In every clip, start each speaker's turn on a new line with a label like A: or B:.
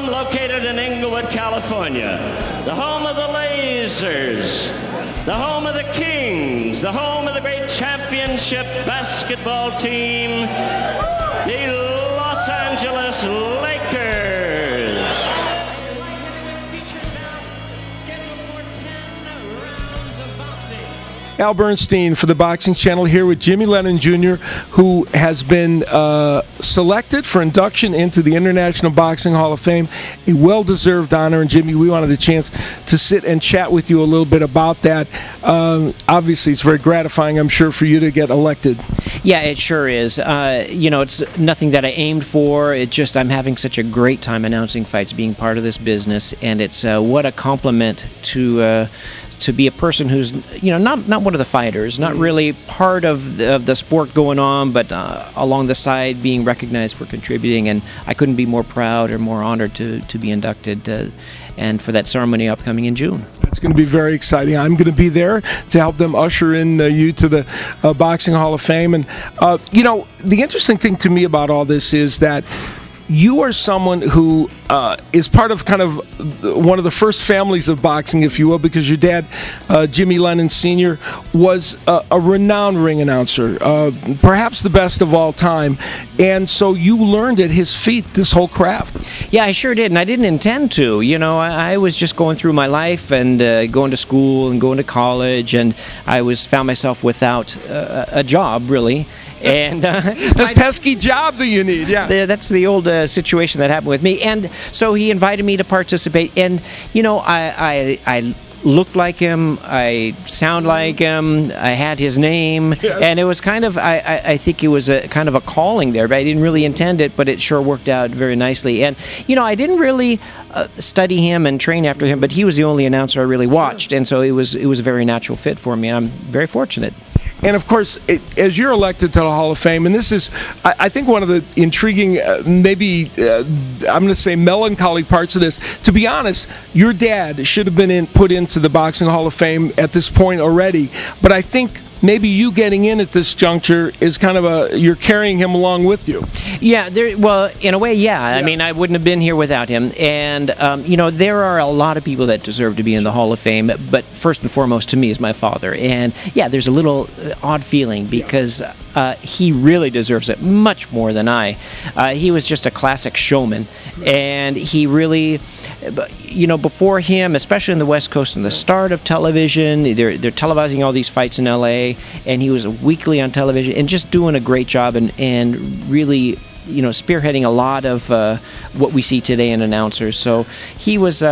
A: home located in Inglewood, California, the home of the Lasers, the home of the Kings, the home of the great championship basketball team, the Los Angeles Lakers.
B: Al Bernstein for the Boxing Channel here with Jimmy Lennon Jr., who has been selected for induction into the International Boxing Hall of Fame, a well-deserved honor. And Jimmy, we wanted a chance to sit and chat with you a little bit about that. Obviously, it's very gratifying, I'm sure, for you to get elected.
C: Yeah, it sure is. You know, it's nothing that I aimed for. It just, I'm having such a great time announcing fights, being part of this business, and it's what a compliment to be a person who's, you know, not one of the fighters, not really part of the sport going on, but along the side being recognized for contributing. And I couldn't be more proud or more honored to be inducted, and for that ceremony upcoming in June.
B: It's going to be very exciting. I'm going to be there to help them usher in you to the Boxing Hall of Fame. And, you know, the interesting thing to me about all this is that you are someone who is part of kind of one of the first families of boxing, if you will, because your dad, Jimmy Lennon Sr., was a renowned ring announcer, perhaps the best of all time. And so you learned at his feet this whole craft.
C: Yeah, I sure did, and I didn't intend to. You know, I was just going through my life and going to school and going to college, and I found myself without a job, really. And
B: this pesky job that you need, yeah.
C: That's the old situation that happened with me. And so he invited me to participate. And, you know, I looked like him, I sound like him, I had his name, yes. And it was kind of, I think it was a kind of a calling there, but I didn't really intend it, but it sure worked out very nicely. And, you know, I didn't really study him and train after him, but he was the only announcer I really watched, and so it was a very natural fit for me, and I'm very fortunate.
B: And of course, as you're elected to the Hall of Fame, and this is, I think, one of the intriguing, maybe I'm going to say melancholy parts of this. To be honest, your dad should have been put into the Boxing Hall of Fame at this point already. But I think maybe you getting in at this juncture is kind of you're carrying him along with you.
C: Yeah, well, in a way, yeah. I mean, I wouldn't have been here without him. And, you know, there are a lot of people that deserve to be in the Hall of Fame, but first and foremost to me is my father. And, yeah, there's a little odd feeling because he really deserves it much more than I. He was just a classic showman, and he really, you know, before him, especially in the West Coast, in the start of television, they're televising all these fights in L.A., and he was weekly on television and just doing a great job and really, you know, spearheading a lot of what we see today in announcers. So he was,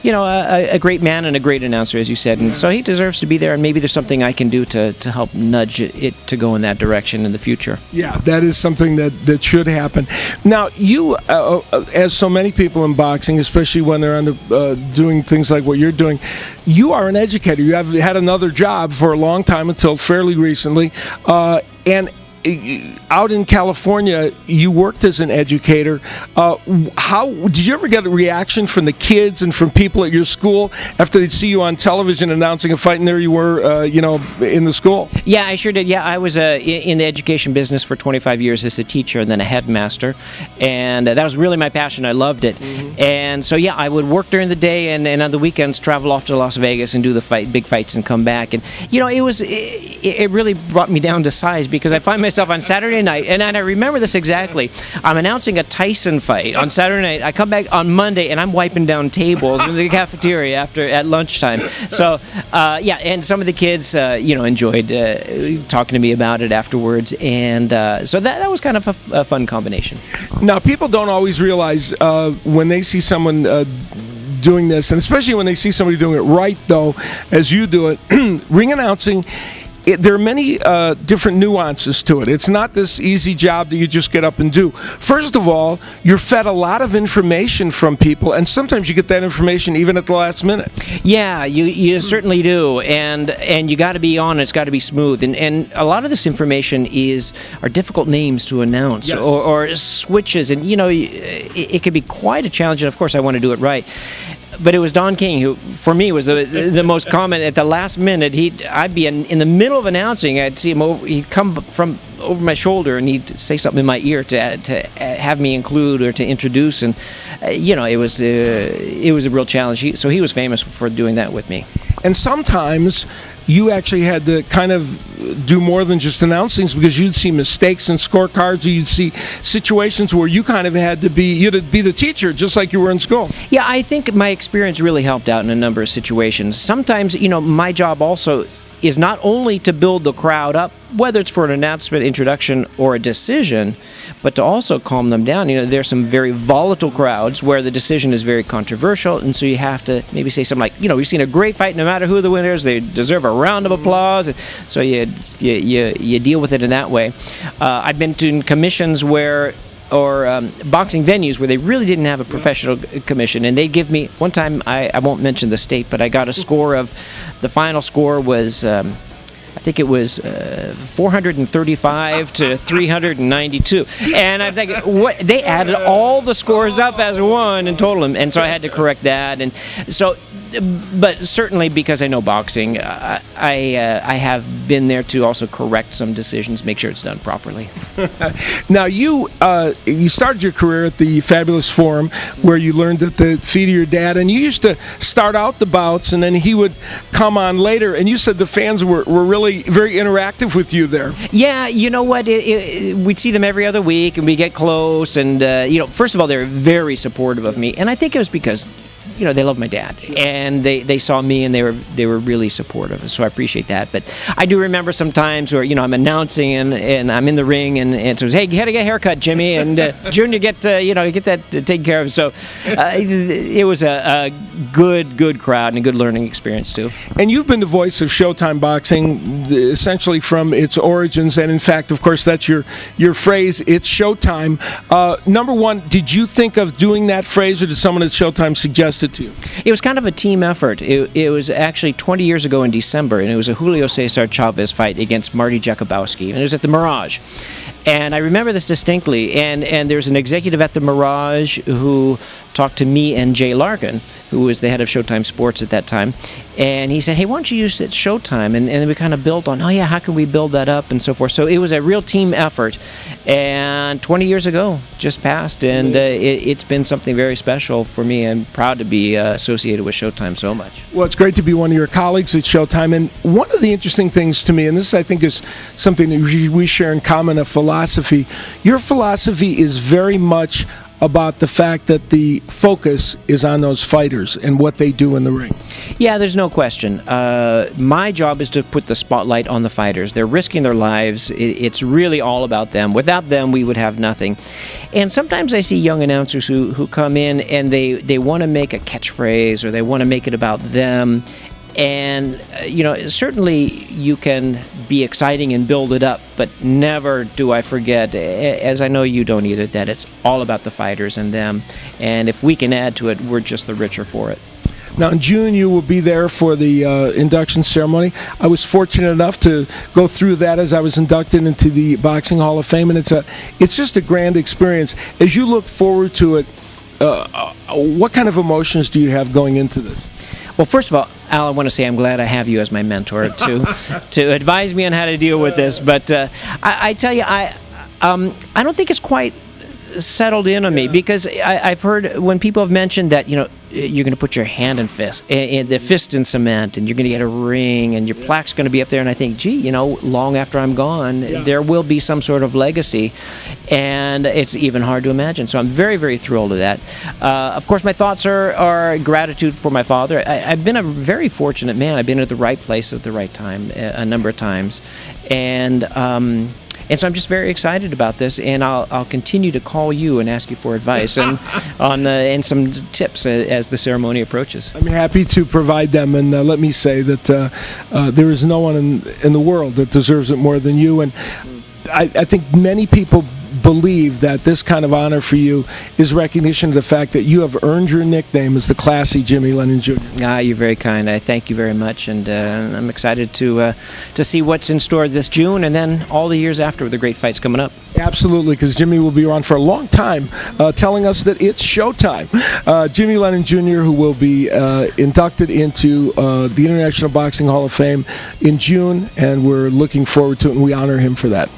C: you know, a great man and a great announcer, as you said, and so he deserves to be there, and maybe there's something I can do to help nudge it to go in that direction in the future.
B: Yeah, that is something that should happen. Now, you, as so many people in boxing, especially when they're doing things like what you're doing, you are an educator. You have had another job for a long time until fairly recently, and out in California, you worked as an educator. How did you ever get a reaction from the kids and from people at your school after they'd see you on television announcing a fight, and there you were, you know, in the school?
C: Yeah, I sure did. Yeah, I was in the education business for 25 years as a teacher and then a headmaster, and that was really my passion. I loved it. Mm-hmm. And so, yeah, I would work during the day and on the weekends travel off to Las Vegas and do the big fights and come back. And, you know, it really brought me down to size because I find myself on Saturday night, and I remember this exactly. I'm announcing a Tyson fight on Saturday night. I come back on Monday, and I'm wiping down tables in the cafeteria at lunchtime. So, yeah, and some of the kids, you know, enjoyed talking to me about it afterwards, and so that was kind of a fun combination.
B: Now, people don't always realize when they see someone doing this, and especially when they see somebody doing it right, though, as you do it, ring announcing, there are many different nuances to it. It's not this easy job that you just get up and do. First of all, you're fed a lot of information from people, and sometimes you get that information even at the last minute.
C: Yeah, you certainly do, and you got to be on. It's got to be smooth, and a lot of this information are difficult names to announce, yes, or switches, and you know, it could be quite a challenge. And of course, I want to do it right. But it was Don King who, for me, was the most common. At the last minute, I'd be in the middle of announcing. I'd see him he'd come from over my shoulder, and he'd say something in my ear to have me include or to introduce. And it was a real challenge. So he was famous for doing that with me.
B: And sometimes you actually had to kind of do more than just announce things, because you'd see mistakes in scorecards, or you'd see situations where you kind of had to be the teacher, just like you were in school.
C: Yeah, I think my experience really helped out in a number of situations. Sometimes, my job also is not only to build the crowd up, whether it's for an announcement, introduction, or a decision, but to also calm them down. There's some very volatile crowds where the decision is very controversial, and so you have to maybe say something like, we've seen a great fight, no matter who the winner is, they deserve a round of applause. So you deal with it in that way. I've been to commissions or boxing venues where they really didn't have a professional commission, and they give me, one time, I won't mention the state, but I got a score of, the final score was, I think it was 435 to 392, and I'm thinking, what? They added all the scores up as one and total them, and so I had to correct that, and so. But certainly, because I know boxing, I have been there to also correct some decisions, make sure it's done properly.
B: Now, you started your career at the Fabulous Forum, where you learned at the feet of your dad, and you used to start out the bouts, and then he would come on later, and you said the fans were really very interactive with you there.
C: Yeah, you know what? We'd see them every other week, and we get close, and first of all, they were very supportive of me, and I think it was because they love my dad, and they saw me, and they were really supportive. So I appreciate that. But I do remember some times where I'm announcing and I'm in the ring, and it says, "Hey, you gotta get a haircut, Jimmy," and Junior get that taken care of. So it was a good crowd and a good learning experience too.
B: And you've been the voice of Showtime Boxing essentially from its origins, and in fact, of course, that's your phrase. It's Showtime. Number one, did you think of doing that phrase, or did someone at Showtime suggest it to you?
C: It was kind of a team effort. It was actually 20 years ago in December, and it was a Julio Cesar Chavez fight against Marty Jakubowski, and it was at the Mirage. And I remember this distinctly, and there's an executive at the Mirage who talked to me and Jay Larkin, who was the head of Showtime Sports at that time, and he said, "Hey, why don't you use it Showtime?" And then we kind of built on, how can we build that up, and so forth. So it was a real team effort, and 20 years ago just passed, and it's been something very special for me. I'm proud to be associated with Showtime so much.
B: Well, it's great to be one of your colleagues at Showtime, and one of the interesting things to me, and this I think is something that we share in common, a philosophy. Your philosophy is very much about the fact that the focus is on those fighters and what they do in the ring.
C: Yeah, there's no question. My job is to put the spotlight on the fighters. They're risking their lives. It's really all about them. Without them, we would have nothing. And sometimes I see young announcers who come in and they want to make a catchphrase, or they want to make it about them. And, certainly you can be exciting and build it up, but never do I forget, as I know you don't either, that it's all about the fighters and them. And if we can add to it, we're just the richer for it.
B: Now, in June, you will be there for the induction ceremony. I was fortunate enough to go through that as I was inducted into the Boxing Hall of Fame, and it's just a grand experience. As you look forward to it, what kind of emotions do you have going into this?
C: Well, first of all, Al, I want to say I'm glad I have you as my mentor to advise me on how to deal with this. But I tell you, I don't think it's quite settled in on me, because I've heard when people have mentioned that you're going to put your hand and the fist in cement, and you're going to get a ring, and your plaque's going to be up there, and I think, gee, long after I'm gone, there will be some sort of legacy, and it's even hard to imagine. So I'm very, very thrilled with that. Of course, my thoughts are gratitude for my father. I've been a very fortunate man. I've been at the right place at the right time a number of times, and so I'm just very excited about this, and I'll continue to call you and ask you for advice and and some tips as the ceremony approaches.
B: I'm happy to provide them, and let me say that there is no one in the world that deserves it more than you. And I think many people believe that this kind of honor for you is recognition of the fact that you have earned your nickname as the classy Jimmy Lennon Jr.
C: You're very kind. I thank you very much, and I'm excited to see what's in store this June, and then all the years after with the great fights coming up.
B: Absolutely, because Jimmy will be around for a long time telling us that it's showtime. Jimmy Lennon Jr., who will be inducted into the International Boxing Hall of Fame in June, and we're looking forward to it, and we honor him for that.